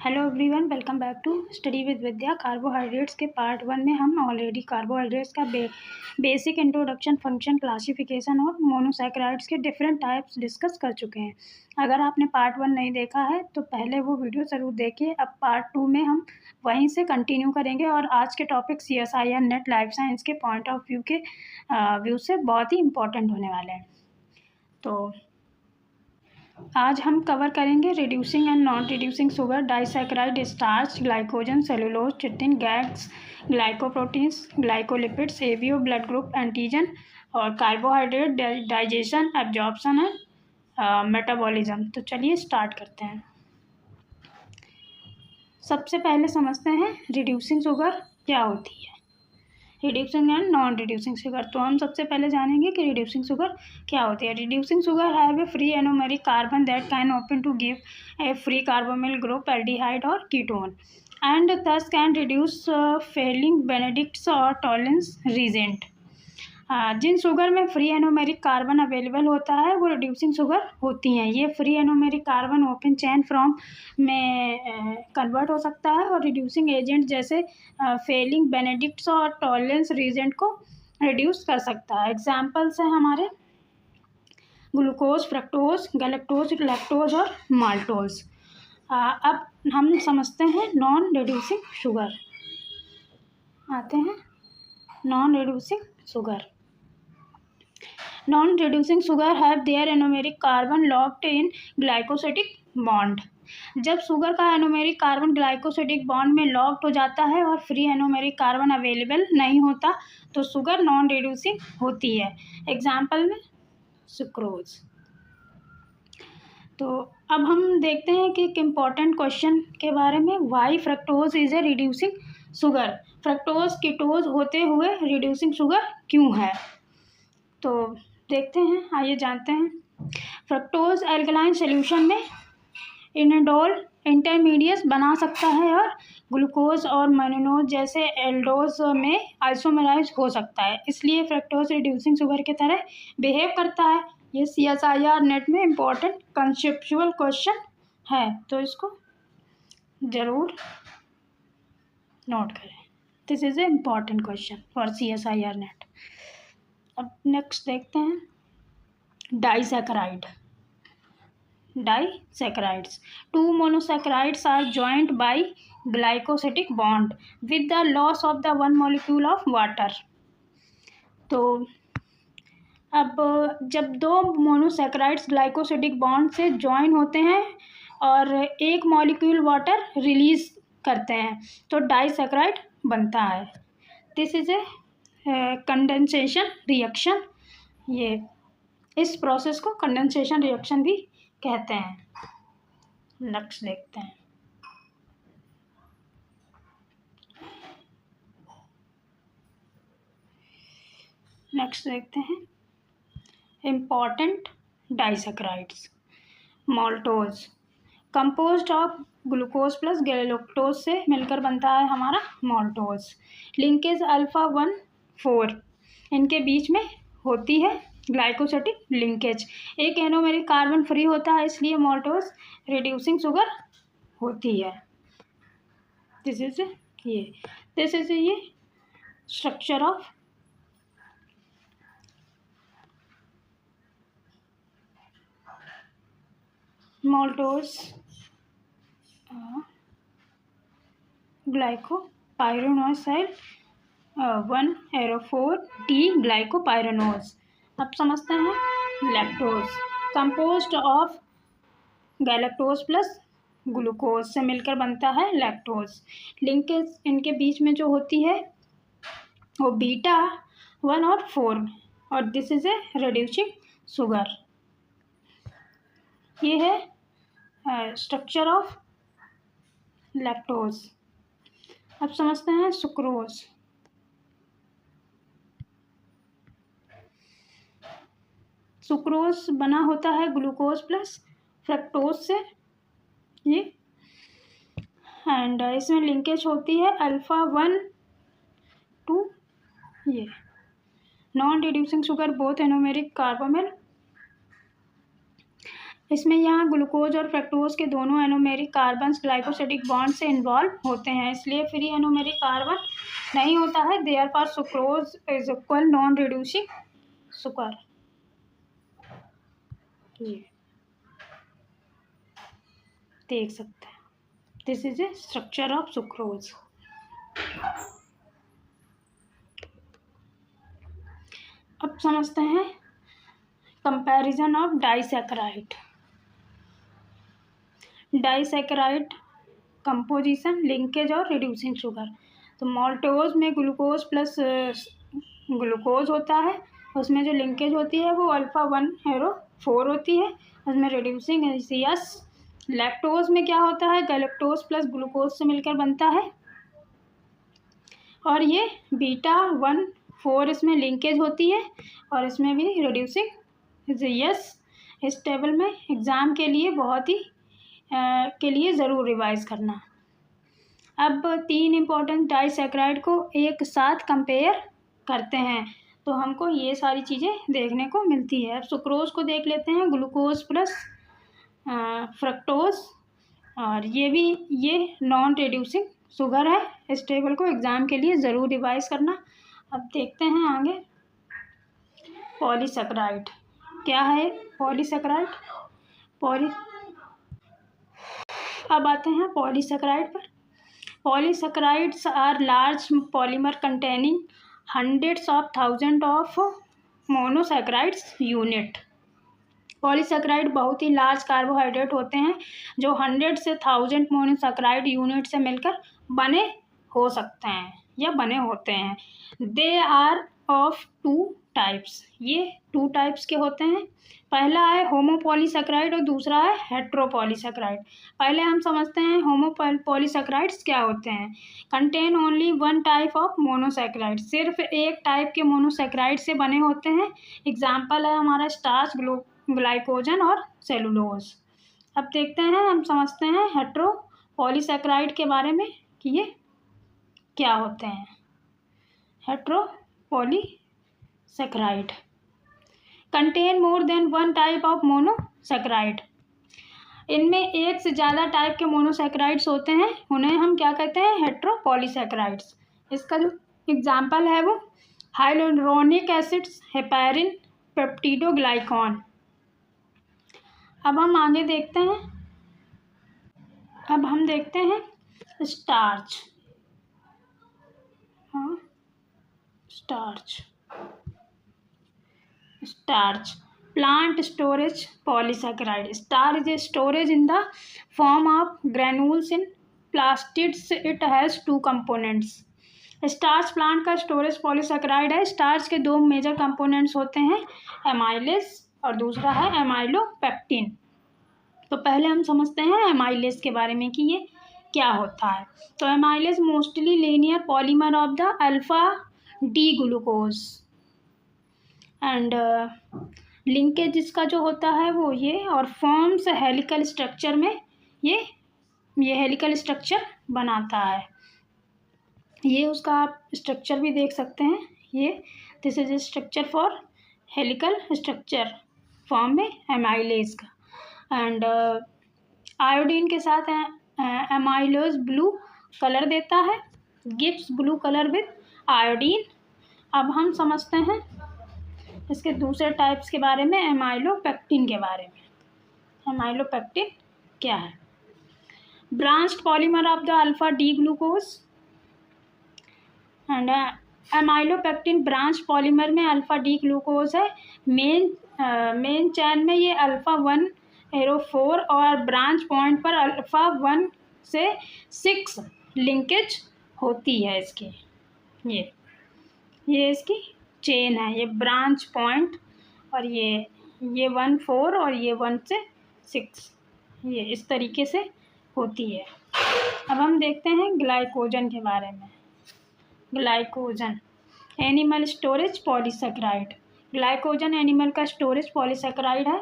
Hello everyone, welcome back to study with Vidya. Carbohydrates के part 1 में हम ऑलरेडी कार्बोहाइड्रेट्स का बेसिक इंट्रोडक्शन, फंक्शन, क्लासिफिकेशन और मोनोसैकेराइड्स के डिफरेंट टाइप्स डिस्कस कर चुके हैं। अगर आपने पार्ट 1 नहीं देखा है तो पहले वो वीडियो ज़रूर देखिए। अब पार्ट 2 में हम वहीं से कंटिन्यू करेंगे और आज के topic CSIR net life science के पॉइंट ऑफ व्यू के व्यू से बहुत ही इम्पोर्टेंट होने वाले हैं। तो आज हम कवर करेंगे reducing and non reducing sugar, disaccharide, starch, glycogen, cellulose, chitin, GAGs, glycoproteins, glycolipids, ABO, blood group, antigen और carbohydrate, digestion, absorption and metabolism. तो चलिए स्टार्ट करते हैं। सबसे पहले समझते हैं रिड्यूसिंग शुगर क्या होती है, reducing and non reducing sugar. तो हम सबसे पहले जानेंगे कि रिड्यूसिंग शुगर क्या होती है। Reducing sugar have a free anomeric carbon that can open to give a free carbonyl group, aldehyde और ketone and thus can reduce Fehling Benedict's और टॉलरेंस रीजेंट। जिन शुगर में फ्री एनोमेरिक कार्बन अवेलेबल होता है वो reducing sugar होती हैं। ये free anomeric carbon open chain form में कन्वर्ट हो सकता है और रिड्यूसिंग एजेंट जैसे फेलिंग बेनेडिक्ट्स और टॉलरेंस रीजेंट को रिड्यूस कर सकता है। एग्जाम्पल्स हैं हमारे ग्लूकोज, फ्रक्टोज, गैलेक्टोज, लैक्टोज और माल्टोज। अब हम समझते हैं नॉन रिड्यूसिंग शुगर। आते हैं non reducing sugar. Non-reducing sugar have their anomeric carbon locked in glycosidic bond। जब शुगर का एनोमेरिक कार्बन ग्लाइकोसिडिक बॉन्ड में लॉक्ड हो जाता है और फ्री एनोमेरिक कार्बन अवेलेबल नहीं होता तो शुगर नॉन रिड्यूसिंग होती है। एग्जाम्पल में सुक्रोज। तो अब हम देखते हैं कि एक इम्पॉर्टेंट क्वेश्चन के बारे में, why fructose is a reducing sugar. Fructose ketose होते हुए रिड्यूसिंग शुगर क्यों है, तो देखते हैं, आइए जानते हैं। फ्रक्टोज एल्कलाइन सॉल्यूशन में इनडोल इंटरमीडिएट्स बना सकता है और ग्लूकोज और मैनोज जैसे एल्डोज में आइसोमराइज हो सकता है, इसलिए फ्रक्टोज रिड्यूसिंग शुगर की तरह बिहेव करता है। ये CSIR नेट में इम्पोर्टेंट कंसेप्चुअल क्वेश्चन है, तो इसको ज़रूर नोट करें। This is a important question for CSIR net. अब नेक्स्ट देखते हैं disaccharide. Disaccharides, two monosaccharides are joint by glycosidic bond with the loss of the one molecule of water. तो अब जब दो मोनोसैकेराइड्स ग्लाइकोसिडिक बॉन्ड से join होते हैं और एक मॉलिक्यूल वाटर रिलीज करते हैं तो डाइसैकेराइड बनता है। This is A condensation reaction. ये इस प्रोसेस को कंडेंसेशन रिएक्शन भी कहते हैं। नेक्स्ट देखते हैं। नेक्स्ट देखते हैं important disaccharides. Maltose composed of glucose plus galactose से मिलकर बनता है हमारा माल्टोज। लिंकेज अल्फा 1,4 इनके बीच में होती है ग्लाइकोसिडिक लिंकेज। एक एनोमेरिक कार्बन फ्री होता है, इसलिए माल्टोज रिड्यूसिंग शुगर होती है। दिस इज ये स्ट्रक्चर ऑफ माल्टोज ग्लाइकोपाइरानोसाइल 1,4-D ग्लाइकोपाइरानोज। अब समझते हैं lactose composed of galactose plus glucose से मिलकर बनता है लैक्टोज। लिंकेज इनके बीच में जो होती है वो बीटा 1 और 4 और this is a reducing sugar. ये है स्ट्रक्चर ऑफ लैक्टोज। अब समझते हैं सुक्रोज। सुक्रोज बना होता है ग्लूकोज प्लस फ्रक्टोज से, ये एंड इसमें लिंकेज होती है अल्फा 1 टू ये non reducing sugar both anomeric carbonyl इसमें यहाँ ग्लूकोज और फ्रक्टोज के दोनों एनोमेरिक कार्बन्स ग्लाइकोसिडिक बॉन्ड से इन्वॉल्व होते हैं, इसलिए फ्री एनोमेरिक कार्बन नहीं होता है। Therefore sucrose is equal non reducing sugar. ये देख सकते हैं, this is A structure of sucrose. अब समझते हैं comparison of disaccharide. Disaccharide composition, linkage और रिड्यूसिंग शुगर। तो माल्टोज में ग्लूकोज प्लस ग्लूकोज होता है, उसमें जो लिंकेज होती है वो α1HO4 होती है, उसमें रिड्यूसिंग CS। लैक्टोज में क्या होता है, गैलेक्टोज प्लस ग्लूकोज से मिलकर बनता है, और ये β1,4 इसमें लिंकेज होती है, और इसमें भी रिड्यूसिंग CS। इस टेबल में एग्ज़ाम के लिए बहुत ही के लिए ज़रूर रिवाइज करना। अब 3 इम्पॉर्टेंट डाइसैकेराइड को एक साथ कंपेयर करते हैं तो हमको ये सारी चीज़ें देखने को मिलती है। अब सुक्रोज को देख लेते हैं, ग्लूकोज प्लस फ्रक्टोज, और ये नॉन रिड्यूसिंग शुगर है। इस टेबल को एग्ज़ाम के लिए ज़रूर रिवाइज करना। अब देखते हैं आगे पॉलीसैकेराइड क्या है। पॉलीसैकेराइड अब आते हैं पॉलीसैकेराइड पर। Polysaccharides are large polymer containing hundreds of thousand of monosaccharides unit. Polysaccharide बहुत ही लार्ज कार्बोहाइड्रेट होते हैं जो 100 से 1000 मोनोसैकेराइड यूनिट से मिलकर बने हो सकते हैं या बने होते हैं। दे आर ऑफ 2 टाइप्स, ये 2 टाइप्स के होते हैं। पहला है होमोपॉलीसैकेराइड और दूसरा है हेट्रोपॉलीसैकेराइड। पहले हम समझते हैं होमोपॉलीसैकेराइड्स क्या होते हैं। Contain only 1 type of monosaccharide, सिर्फ एक टाइप के मोनोसैकेराइड से बने होते हैं। एग्जाम्पल है हमारा स्टार्च, ग्लाइकोजन और सेलुलोज। अब देखते हैं, हम समझते हैं हेट्रोपॉलीसैकेराइड के बारे में कि ये क्या होते हैं। Heteropolysaccharide contain more than 1 type of monosaccharide. इनमें एक से ज़्यादा टाइप के मोनोसैकेराइड्स होते हैं, उन्हें हम क्या कहते हैं, हेट्रोपॉलीसैकेराइड्स। इसका जो एग्जाम्पल है वो हाइलुरोनिक एसिड्स, हेपैरिन, पेप्टिडोग्लाइकॉन। अब हम आगे देखते हैं, अब हम देखते हैं स्टार्च। हाँ, starch plant storage polysaccharide. Starch is a storage in the form of granules in plastids. It has 2 components. Starch plant का स्टोरेज पॉलीसैकेराइड है। स्टार्च के 2 मेजर कंपोनेंट्स होते हैं, एमाइलेज और दूसरा है एमाइलोपेक्टिन। तो पहले हम समझते हैं एमाइलेज के बारे में कि ये क्या होता है। तो amylase mostly linear polymer of the alpha D glucose and linkage इसका जो होता है वो ये, और फॉर्म्स हेलिकल स्ट्रक्चर में ये हेलिकल स्ट्रक्चर बनाता है। ये उसका आप स्ट्रक्चर भी देख सकते हैं, ये this is A structure for helical structure form में एमाइलेज का। एंड आयोडीन के साथ एमाइलोज ब्लू कलर देता है, gives blue colour with iodine. अब हम समझते हैं इसके दूसरे टाइप्स के बारे में, एमाइलोपेक्टिन के बारे में। एमाइलोपेक्टिन क्या है? Branched polymer of the alpha D glucose and amylopectin branch polymer में अल्फा डी ग्लूकोज है। मेन चैन में ये α1HO4 और ब्रांच पॉइंट पर α1 से 6 लिंकेज होती है इसकी। ये इसकी चेन है, ये ब्रांच पॉइंट, और ये 1,4 और ये 1 से 6, ये इस तरीके से होती है। अब हम देखते हैं ग्लाइकोजन के बारे में। Glycogen animal storage polysaccharide. Glycogen animal का स्टोरेज पॉलीसैकेराइड है।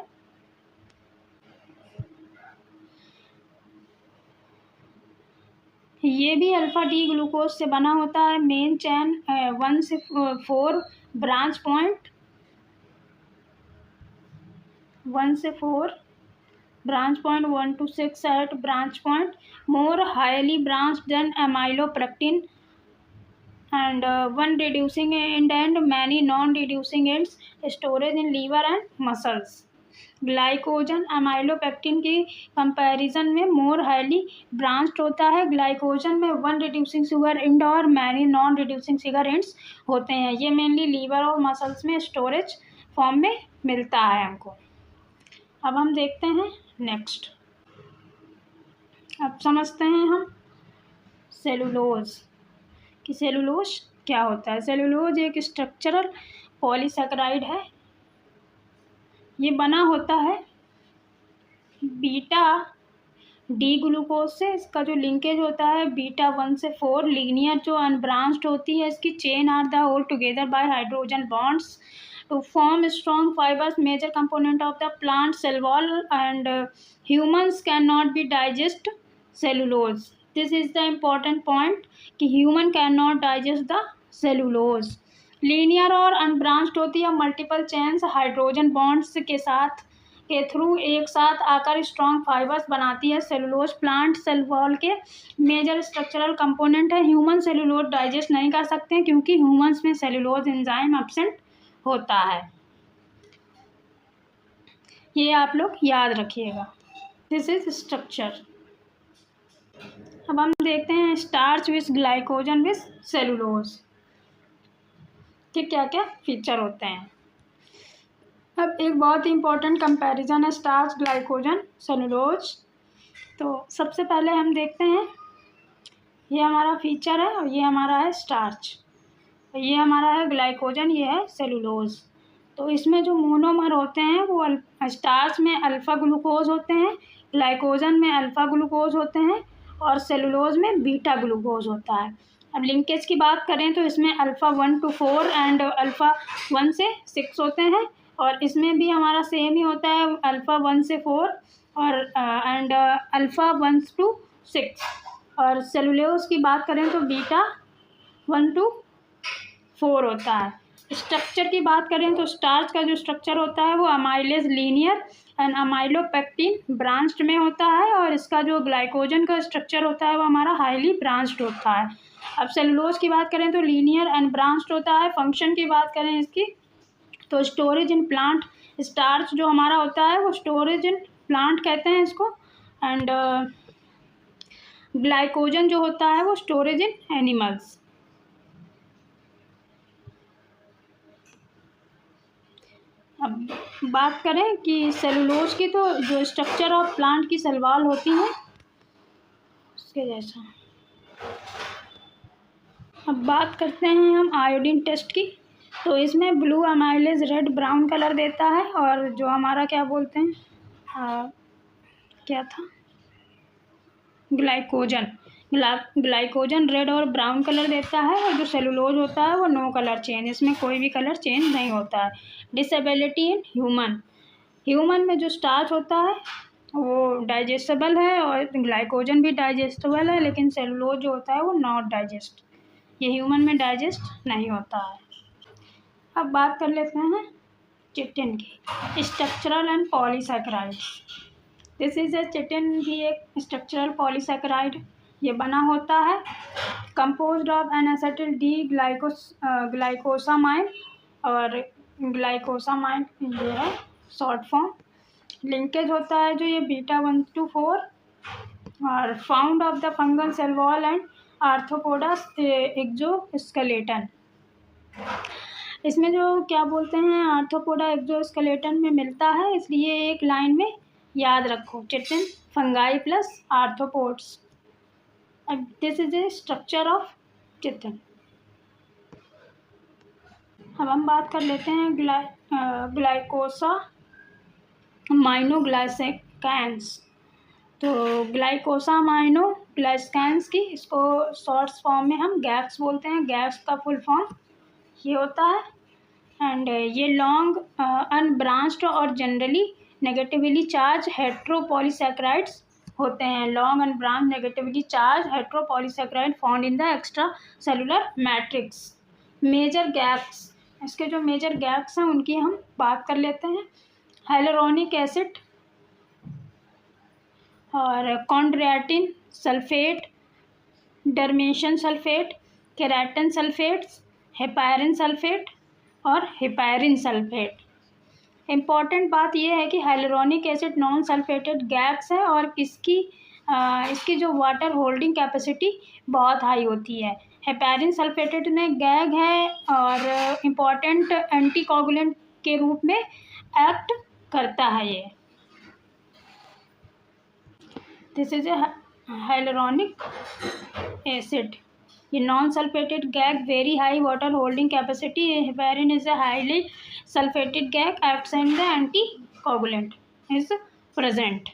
ये भी अल्फा डी ग्लूकोज से बना होता है। मेन चैन 1 से 4, ब्रांच पॉइंट 1 से 4 branch point 1 to 6 at branch point, more highly branched than amylopectin, and one reducing end and many non-reducing ends, storage in liver and muscles. Glycogen amylopectin की comparison में मोर highly branched होता है। Glycogen में one reducing sugar and और many non reducing sugar ends होते हैं। ये mainly liver और मसल्स में स्टोरेज फॉर्म में मिलता है हमको। अब हम देखते हैं नेक्स्ट। अब समझते हैं हम सेलुलोज कि सेलुलोज क्या होता है। सेलुलोज एक स्ट्रक्चरल पॉलीसैकेराइड है। ये बना होता है बीटा डी ग्लूकोज से। इसका जो लिंकेज होता है बीटा 1 से 4, लीनियर जो अनब्रांच्ड होती है इसकी chain are the hold together by hydrogen bonds to form strong fibers, major component of the plant cell wall, and humans cannot be digest cellulose. This is the important point कि human cannot digest the cellulose. Linear और unbranched होती है, multiple chains hydrogen bonds के through एक साथ आकर strong fibres बनाती है। सेलुलोज प्लांट सेल वॉल के मेजर स्ट्रक्चरल कंपोनेंट है। ह्यूमन सेलुलोज डाइजेस्ट नहीं कर सकते हैं क्योंकि ह्यूमंस में सेलुलोज एंजाइम एब्सेंट होता है। ये आप लोग याद रखिएगा। This is structure. अब हम देखते हैं starch with glycogen with cellulose के क्या क्या फीचर होते हैं। अब एक बहुत ही इंपॉर्टेंट कंपैरिजन है स्टार्च ग्लाइकोजन सेलुलोज। तो सबसे पहले हम देखते हैं, ये हमारा फीचर है और ये हमारा है स्टार्च, ये हमारा है ग्लाइकोजन, ये है सेलुलोज। तो इसमें जो मोनोमर होते हैं वो स्टार्च में अल्फ़ा ग्लूकोज होते हैं, ग्लाइकोजन में अल्फ़ा ग्लूकोज होते हैं और सेलुलोज में बीटा ग्लूकोज होता है। अब लिंकेज की बात करें तो इसमें अल्फ़ा 1 to 4 एंड अल्फ़ा 1 से 6 होते हैं और इसमें भी हमारा सेम ही होता है, अल्फ़ा 1 से 4 और एंड अल्फ़ा 1 to 6। और सेलुलोज की बात करें तो बीटा 1 to 4 होता है। स्ट्रक्चर की बात करें तो स्टार्च का जो स्ट्रक्चर होता है वो amylase linear and amylopectin branched में होता है और इसका जो ग्लाइकोजन का स्ट्रक्चर होता है वो हमारा हाईली ब्रांच्ड होता है। अब सेलुलोज की बात करें तो लीनियर एंड ब्रांच्ड होता है। फंक्शन की बात करें इसकी तो स्टोरेज इन प्लांट, स्टार्च जो हमारा होता है वो स्टोरेज इन प्लांट कहते हैं इसको, एंड ग्लाइकोजन जो होता है वो स्टोरेज इन एनिमल्स। अब बात करें कि सेलुलोज की तो जो स्ट्रक्चर ऑफ प्लांट की सेल वॉल होती है उसके जैसा। अब बात करते हैं हम आयोडीन टेस्ट की। तो इसमें blue amylase red brown colour देता है और जो हमारा क्या बोलते हैं क्या था ग्लाइकोजन रेड और ब्राउन कलर देता है और जो सेलुलोज होता है वो नो कलर चेंज, इसमें कोई भी कलर चेंज नहीं होता है। डिसेबिलिटी इन ह्यूमन में जो स्टार्च होता है वो डाइजेस्टेबल है और ग्लाइकोजन भी डाइजेस्टेबल है, लेकिन सेलुलोज जो होता है वो नॉट डाइजेस्ट, ये ह्यूमन में डाइजेस्ट नहीं होता है। अब बात कर लेते हैं चिटिन की, structural and polysaccharides. This is a chitin भी एक स्ट्रक्चरल पॉलीसैकेराइड। ये बना होता है composed of N acetyl D glucosamine और ग्लाइकोसामाइन ये है शॉर्ट फॉर्म। लिंकेज होता है जो ये बीटा 1 to 4 और found of the fungal cell wall and Arthropoda exoskeleton. इसमें जो क्या बोलते हैं आर्थ्रोपोडा एक्सोस्केलेटन में मिलता है, इसलिए एक लाइन में याद रखो chitin fungi plus arthropods. This is A structure of chitin. अब हम बात कर लेते हैं ग्लाइकोसामाइनोग्लाइकेंस। तो ग्लाइकोसामाइनोग्लाइकेंस की इसको शॉर्ट्स फॉर्म में हम गैप्स बोलते हैं। गैप्स का फुल फॉर्म ये होता है एंड ये लॉन्ग अनब्रांच्ड और जनरली नेगेटिवली चार्ज हेट्रोपॉलीसैकेराइड्स होते हैं। Long and branch negatively charge heteropolysaccharide found in the extracellular matrix. Major GAGs, इसके जो मेजर गैप्स हैं उनकी हम बात कर लेते हैं। हाइलुरोनिक एसिड और chondroitin sulphate, dermatan sulphate, keratan sulphates, heparin sulphate और हेपारिन सल्फेट। इम्पॉर्टेंट बात यह है कि hyaluronic acid non sulphated GAGs है और इसकी जो वाटर होल्डिंग कैपेसिटी बहुत हाई होती है। हेपारिन सल्फेटेड में गैग है और इम्पॉर्टेंट एंटीकोगुलेंट के रूप में एक्ट करता है ये। This is a hyaluronic acid, ये non sulphated GAG, very high water holding capacity. Heparin is a highly sulphated GAG, acts and the anticoagulant is present.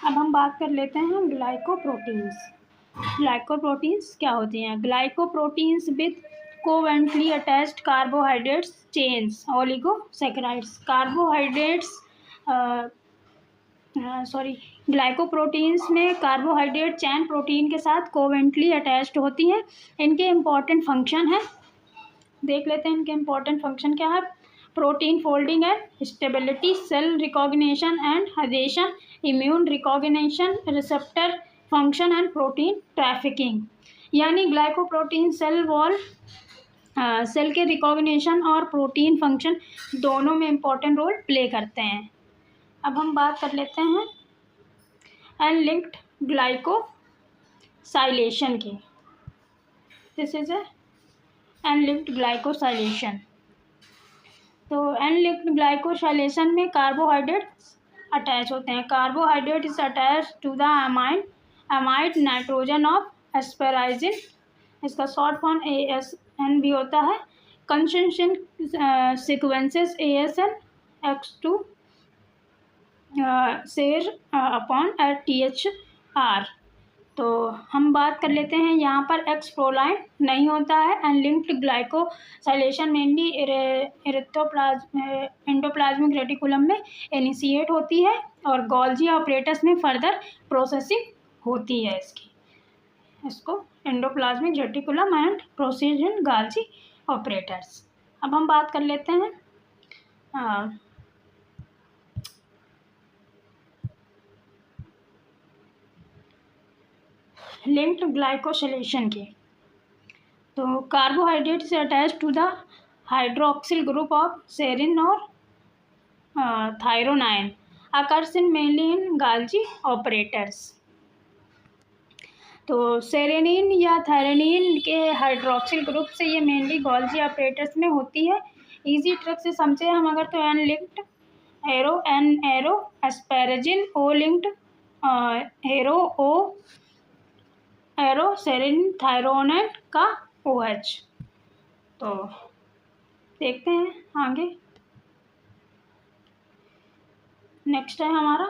अब हम बात कर लेते हैं ग्लाइकोप्रोटीन्स। ग्लाइकोप्रोटीन्स क्या होती हैं? Glycoproteins with covalently attached carbohydrates chains oligosaccharides. Glycoproteins में कार्बोहाइड्रेट चैन प्रोटीन के साथ कोवेलेंटली अटैच्ड होती हैं। इनके इम्पॉर्टेंट फंक्शन है, देख लेते हैं इनके इम्पॉर्टेंट फंक्शन क्या है। Protein folding and stability, cell recognition and adhesion, immune recognition, receptor function and protein trafficking. यानी ग्लाइकोप्रोटीन सेल के रिकॉग्निशन और प्रोटीन फंक्शन दोनों में इम्पॉर्टेंट रोल प्ले करते हैं। अब हम बात कर लेते हैं अनलिंक्ड ग्लाइकोसाइलेशन की। This is a N linked glycosylation. तो अनलिंक्ड ग्लाइकोसाइलेशन में कार्बोहाइड्रेट्स अटैच होते हैं। Carbohydrate is attach to the amide nitrogen of asparagine, इसका शॉर्ट फॉर्म ASN भी होता है। Conjunction sequences ASN X2 share upon THR। तो हम बात कर लेते हैं यहाँ पर X प्रोलाइन नहीं होता है। Unlinked glycosylation mainly endoplasmic reticulum में इनिशिएट होती है और गोल्जी ऑपरेटर्स में फर्दर प्रोसेसिंग होती है इसको endoplasmic reticulum and process in Golgi operators. अब हम बात कर लेते हैं लिंक्ड ग्लाइकोसाइलेशन की। तो कार्बोहाइड्रेट से attach to the hydroxyl group of serine और threonine, occurs in mainly in Golgi operators. तो सेरेनिन या थायरोनिन के हाइड्रोक्सिल ग्रुप से ये मेनली गोल्जी ऑपरेटर्स में होती है। इजी ट्रिक से समझे हम अगर तो N linked arrow asparagine, O linked hero O arrow serine थायरोनाइन का OH। तो देखते हैं आगे। नेक्स्ट है हमारा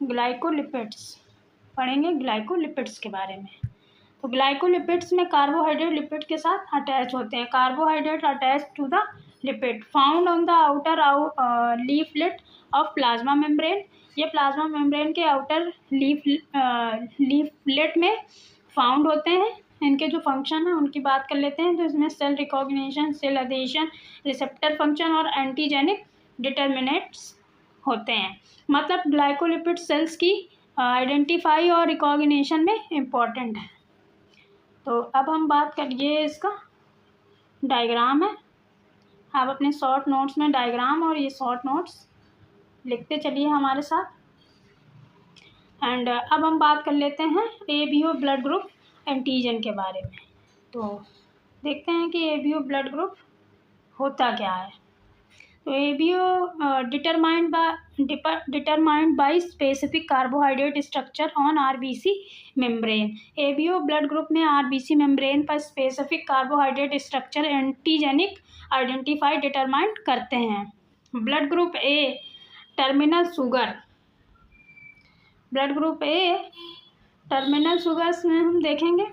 ग्लाइकोलिपिड्स, पढ़ेंगे ग्लाइकोलिपिड्स के बारे में। तो ग्लाइकोलिपिड्स में कार्बोहाइड्रेट लिपिड के साथ अटैच होते हैं। Carbohydrate attach to the lipid found on the outer leaflet of plasma membrane. ये प्लाज्मा मेम्ब्रेन के आउटर लीफलेट में फाउंड होते हैं। इनके जो फंक्शन है उनकी बात कर लेते हैं। तो इसमें cell recognition, cell adhesion, receptor function और एंटीजेनिक डिटर्मिनेंट्स होते हैं। मतलब ग्लाइकोलिपिड सेल्स की आइडेंटिफाई और रिकॉग्निशन में इम्पॉर्टेंट है। तो अब हम बात करिए, इसका डायग्राम है। आप अपने शॉर्ट नोट्स में डायग्राम और ये शॉर्ट नोट्स लिखते चलिए हमारे साथ। एंड अब हम बात कर लेते हैं ABO ब्लड ग्रुप एंटीजन के बारे में। तो देखते हैं कि ABO ब्लड ग्रुप होता क्या है। तो ABO determined by specific carbohydrate structure on RBC membrane. ABO blood group में RBC मेम्ब्रेन पर specific carbohydrate structure antigenic identify determined करते हैं। Blood group A terminal sugar, blood group A terminal sugars में हम देखेंगे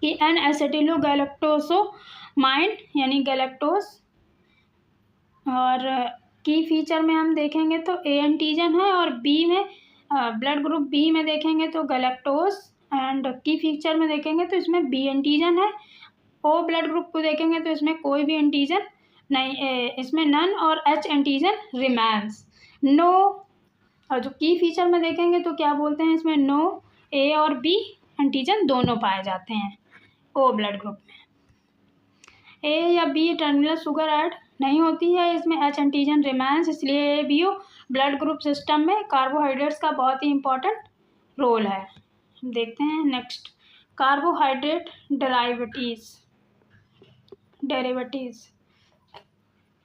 कि एन एसिटिलोगैलेक्टोसोमाइन यानी galactose, और की फीचर में हम देखेंगे तो A एंटीजन है, और B में ब्लड ग्रुप B में देखेंगे तो गैलेक्टोज, एंड की फीचर में देखेंगे तो इसमें B एंटीजन है। O ब्लड ग्रुप को देखेंगे तो इसमें कोई भी एंटीजन नहीं, इसमें नन और H एंटीजन रिमेन्स। नो और जो की फीचर में देखेंगे तो क्या बोलते हैं, इसमें नो ए और बी एंटीजन दोनों पाए जाते हैं ओ ब्लड ग्रुप में। ए या बी टर्मिनल शुगर ऐड नहीं होती है, इसमें एच एंटीजन रिमेंस, इसलिए A B O blood group system में कार्बोहाइड्रेट्स का बहुत ही इंपॉर्टेंट रोल है। देखते हैं नेक्स्ट, कार्बोहाइड्रेट डेरिवेटिव्स।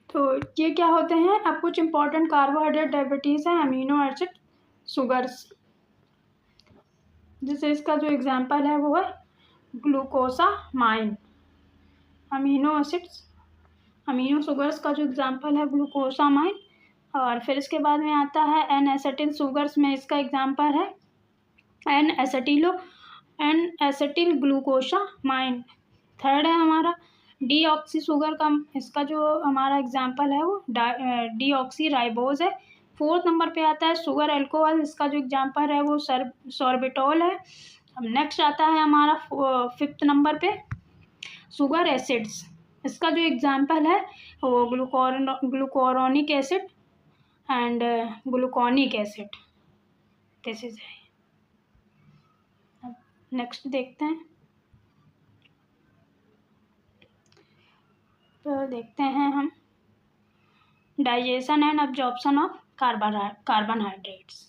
तो ये क्या होते हैं, अब कुछ इंपॉर्टेंट कार्बोहाइड्रेट डेरिवेटिव्स हैं अमीनो एसिड शुगर्स। जैसे इसका जो एग्जांपल है वो है ग्लूकोसामाइन। अमीनो शुगर्स का जो एग्जांपल है ग्लूकोसामाइन। और फिर इसके बाद में आता है एन एसिटिल शुगर्स में इसका एग्जांपल है एन एसिटिल ग्लूकोसामाइन। थर्ड है हमारा डीऑक्सी शुगर का, इसका जो हमारा एग्जांपल है वो डीऑक्सी राइबोज है। फोर्थ नंबर पे आता है शुगर अल्कोहल, इसका जो एग्जांपल है वो सॉर्बिटॉल है। अब नेक्स्ट आता है हमारा फिफ्थ नंबर पे शुगर एसिड्स, इसका जो एग्जांपल है वो glucuronic acid and gluconic acid. This is है। नेक्स्ट देखते हैं, तो देखते हैं हम digestion and absorption of carbohydrates.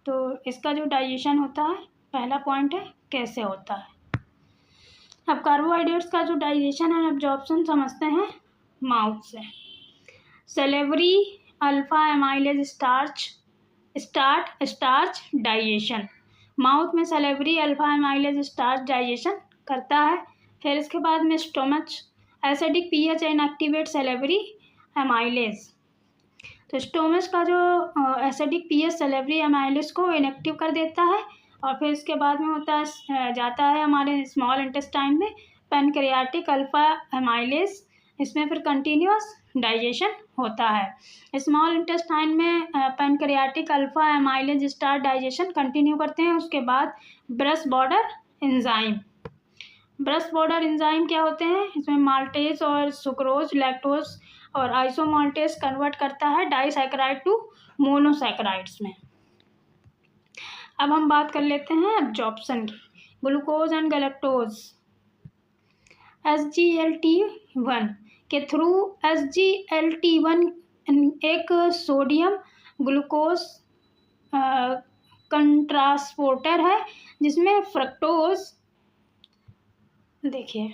तो इसका जो डाइजेशन होता है, पहला पॉइंट है कैसे होता है। अब कार्बोहाइड्रेट्स का जो डाइजेशन एंड अब्जॉर्प्शन समझते हैं माउथ से। Salivary alpha amylase starch digestion, mouth में salivary alpha amylase starch digestion करता है। फिर इसके बाद में stomach acidic pH inactivate salivary amylase. तो स्टोमच का जो एसिडिक पीएच सेलेवरी एमाइलेज को इनएक्टिव कर देता है। और फिर इसके बाद में जाता है हमारे स्मॉल इंटेस्टाइन में पैनक्रियाटिक अल्फा एमाइलेज, इसमें फिर कंटिन्यूअस डाइजेशन होता है। स्मॉल इंटेस्टाइन में pancreatic alpha amylase start digestion continue करते हैं। उसके बाद ब्रश बॉर्डर एंजाइम क्या होते हैं, इसमें माल्टेज और सुक्रोज लैक्टोज और आइसोमाल्टेज कन्वर्ट करता है डाइसैकेराइड टू मोनोसैकेराइड्स में। अब हम बात कर लेते हैं एब्जॉर्प्शन की। ग्लूकोज एंड गैलेक्टोज SGLT1 के थ्रू SGLT1 एक सोडियम ग्लूकोज ट्रांसपोर्टर है, जिसमें फ्रक्टोज, देखिए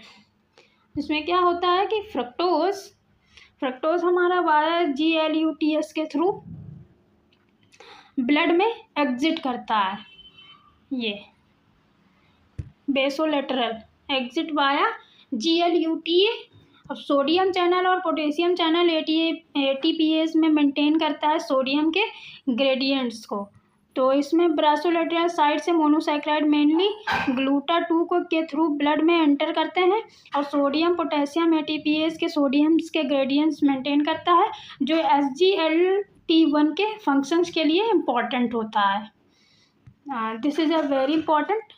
इसमें क्या होता है कि फ्रक्टोज हमारा वाया GLUTS के थ्रू ब्लड में एग्जिट करता है। ये बेसोलेटरल एग्जिट वाया GLUTA। अब सोडियम चैनल और पोटेशियम चैनल ATPase में मेंटेन करता है सोडियम के ग्रेडियंट्स को। तो इसमें ब्रासोलेटरल साइड से मोनोसैकेराइड मेनली GLUTA2 को के थ्रू ब्लड में एंटर करते हैं, और सोडियम पोटेशियम ATPase के सोडियम्स के ग्रेडियंट्स मेंटेन करता है, जो SGLT1 के फंक्शंस के लिए इम्पॉर्टेंट होता है। This is a very important,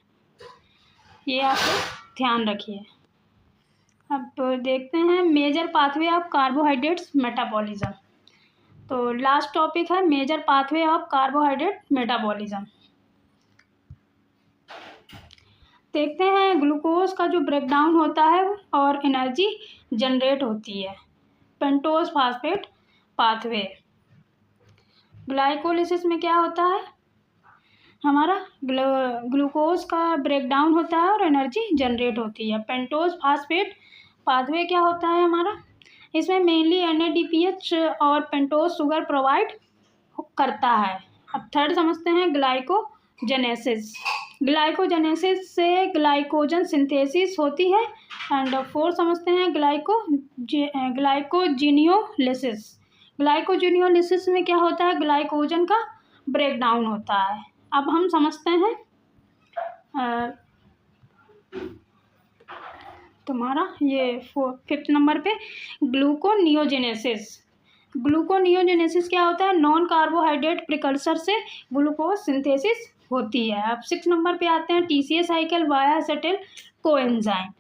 ये आप लोग ध्यान रखिए। अब देखते हैं major pathway of carbohydrates metabolism. तो लास्ट टॉपिक है major pathway of carbohydrate metabolism. देखते हैं ग्लूकोज का जो ब्रेकडाउन होता है और एनर्जी जनरेट होती है, पेंटोज फास्फेट पाथवे। ग्लाइकोलिसिस में क्या होता है, हमारा ग्लूकोज का ब्रेकडाउन होता है और एनर्जी जनरेट होती है। पेंटोज फास्फेट पाथवे क्या होता है हमारा, इसमें मेनली NADPH और पेंटोज शुगर प्रोवाइड करता है। अब थर्ड समझते हैं ग्लाइकोजेनेसिस से ग्लाइकोजन सिंथेसिस होती है। एंड फोर्थ समझते हैं ग्लाइकोजिनियोलिसिस में क्या होता है, ग्लाइकोजन का ब्रेकडाउन होता है। अब हम समझते हैं तुम्हारा ये फिफ्थ नंबर पे ग्लूकोनियोजेनेसिस क्या होता है, नॉन कार्बोहाइड्रेट प्रिकर्सर से ग्लूकोज सिंथेसिस होती है। अब 6 नंबर पे आते हैं TCA cycle via acetyl coenzyme.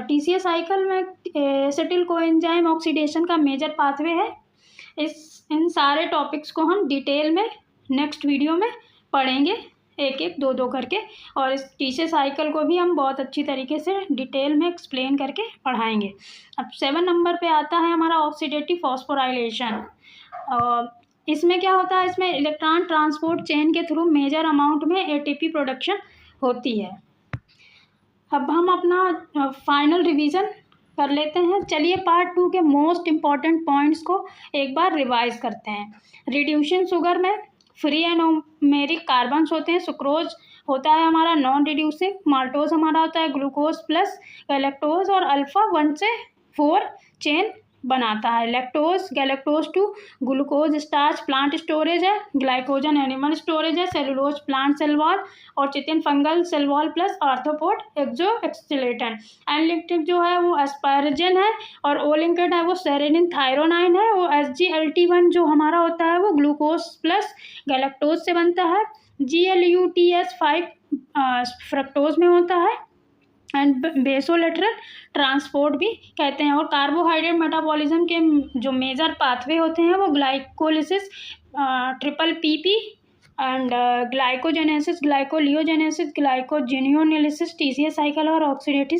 TCA cycle में एसिटिल कोएंजाइम ऑक्सीडेशन का मेजर पाथवे है। इन सारे टॉपिक्स को हम डिटेल में नेक्स्ट वीडियो में पढ़ेंगे, एक एक दो दो करके, और इस टीचे साइकिल को भी हम बहुत अच्छी तरीके से डिटेल में एक्सप्लेन करके पढ़ाएंगे। अब 7 नंबर पे आता है हमारा ऑक्सीडेटिव फॉस्फोराइलेशन। इसमें क्या होता है, इसमें इलेक्ट्रॉन ट्रांसपोर्ट चेन के थ्रू मेजर अमाउंट में एटीपी प्रोडक्शन होती है। अब हम अपना फाइनल रिवीजन कर लेते हैं। चलिए पार्ट 2 के मोस्ट इम्पॉर्टेंट पॉइंट्स को एक बार रिवाइज करते हैं। रिड्यूसिंग शुगर में फ्री एनोमेरिक कार्बन्स होते हैं। सुक्रोज होता है हमारा नॉन रिड्यूसिंग, माल्टोज हमारा होता है ग्लूकोज प्लस गैलेक्टोज, और अल्फा 1 से 4 चेन बनाता है। Lactose galactose to glucose starch plant storage है, ग्लाइकोजन एनिमल स्टोरेज है, सेलुलोज प्लांट सेल वॉल, और chitin fungal cell wall plus arthropod exoskeleton. एनलिक्टिक जो है वो एस्पारजिन है, और ओलिंकेट है वो सेरेनिन थायरोनाइन है, और SGLT1 जो हमारा होता है वो ग्लूकोज प्लस गैलेक्टोज से बनता है। GLUTS5 फ्रक्टोज में होता है, एंड बेसोलेटरल ट्रांसपोर्ट भी कहते हैं। और कार्बोहाइड्रेट मेटाबॉलिज्म के जो मेजर पाथवे होते हैं वो ग्लाइकोलिसिस, PP एंड ग्लाइकोजेनेसिस, ग्लाइकोलियोजेनेसिस, ग्लाइकोजिनियोलिसिस, TCA साइकिल और ऑक्सीडेटिव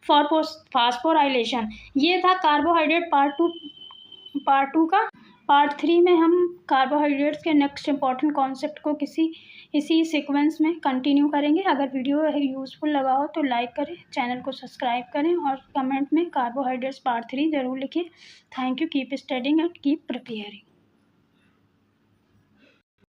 फॉस्फोराइलेशन। ये था कार्बोहाइड्रेट पार्ट टू का। पार्ट 3 में हम कार्बोहाइड्रेट्स के नेक्स्ट इंपॉर्टेंट कॉन्सेप्ट को इसी सीक्वेंस में कंटिन्यू करेंगे। अगर वीडियो यूज़फुल लगा हो तो लाइक करें, चैनल को सब्सक्राइब करें, और कमेंट में कार्बोहाइड्रेट्स पार्ट 3 ज़रूर लिखिए। Thank you, keep studying and keep preparing.